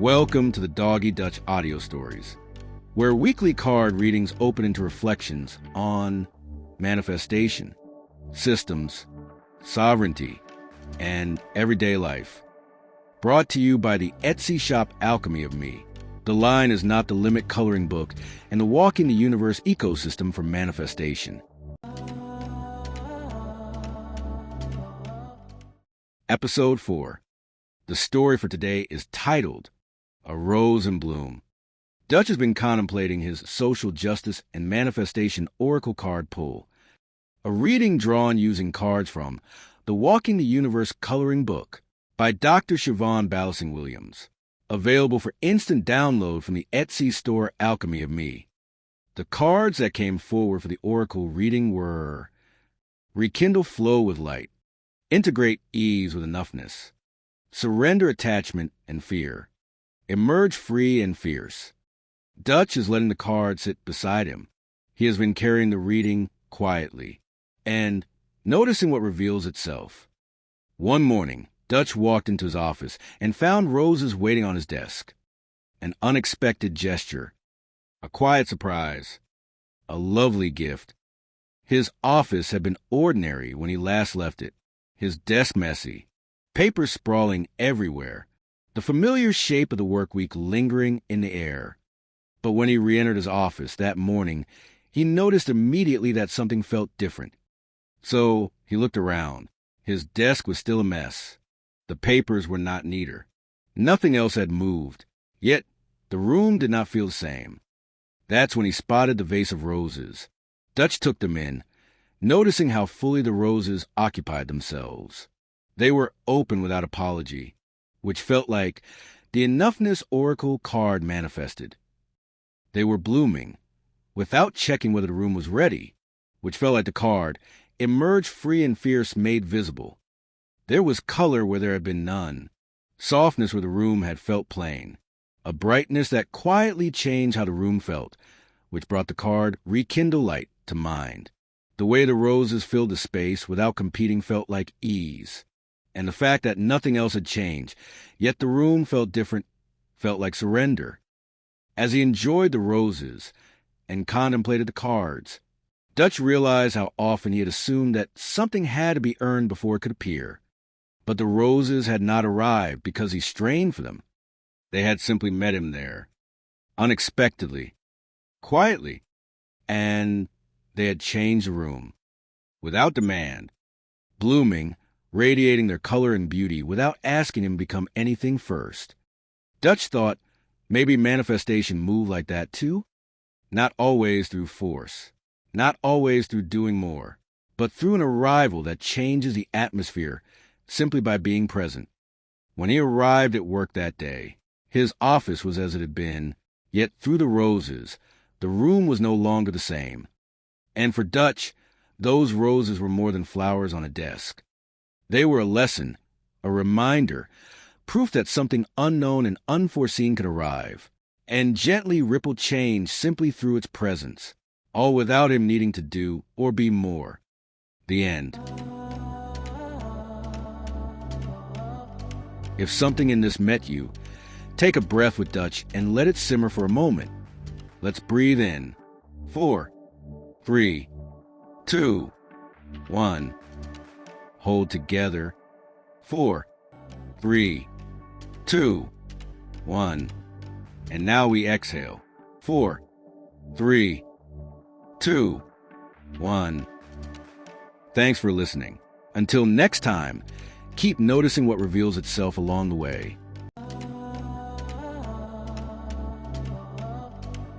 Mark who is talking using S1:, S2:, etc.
S1: Welcome to the Doggy Dutch Audio Stories, where weekly card readings open into reflections on manifestation, systems, sovereignty, and everyday life. Brought to you by the Etsy shop Alchemy of Me. The Line is Not the Limit coloring book and the Walking the Universe ecosystem for manifestation. Episode 4. The story for today is titled A Rose in Bloom. Dutch has been contemplating his social justice and manifestation oracle card pull, a reading drawn using cards from the Walking the Universe coloring book by Dr. Siobhan Ballasing Williams, available for instant download from the Etsy store Alchemy of Me. The cards that came forward for the oracle reading were: Rekindle flow with light, integrate ease with enoughness, surrender attachment and fear, emerge free and fierce. Dutch is letting the card sit beside him. He has been carrying the reading quietly and noticing what reveals itself. One morning, Dutch walked into his office and found roses waiting on his desk. An unexpected gesture, a quiet surprise, a lovely gift. His office had been ordinary when he last left it, his desk messy, papers sprawling everywhere, the familiar shape of the work week lingering in the air. But when he re-entered his office that morning, he noticed immediately that something felt different. So he looked around. His desk was still a mess. The papers were not neater. Nothing else had moved. Yet the room did not feel the same. That's when he spotted the vase of roses. Dutch took them in, noticing how fully the roses occupied themselves. They were open without apology, which felt like the enoughness oracle card manifested. They were blooming, without checking whether the room was ready, which felt like the card emerged free and fierce made visible. There was color where there had been none, softness where the room had felt plain, a brightness that quietly changed how the room felt, which brought the card Rekindle Light to mind. The way the roses filled the space without competing felt like ease, and the fact that nothing else had changed, yet the room felt different, felt like surrender. As he enjoyed the roses and contemplated the cards, Dutch realized how often he had assumed that something had to be earned before it could appear. But the roses had not arrived because he strained for them. They had simply met him there, unexpectedly, quietly, and they had changed the room, without demand, blooming, radiating their color and beauty without asking him to become anything first. Dutch thought maybe manifestation moved like that too? Not always through force, not always through doing more, but through an arrival that changes the atmosphere simply by being present. When he arrived at work that day, his office was as it had been, yet through the roses, the room was no longer the same. And for Dutch, those roses were more than flowers on a desk. They were a lesson, a reminder, proof that something unknown and unforeseen could arrive, and gently ripple change simply through its presence, all without him needing to do or be more. The end. If something in this met you, take a breath with Dutch and let it simmer for a moment. Let's breathe in. 4, 3, 2, 1. Hold together. 4, 3, 2, 1. And now we exhale. 4, 3, 2, 1. Thanks for listening. Until next time, keep noticing what reveals itself along the way.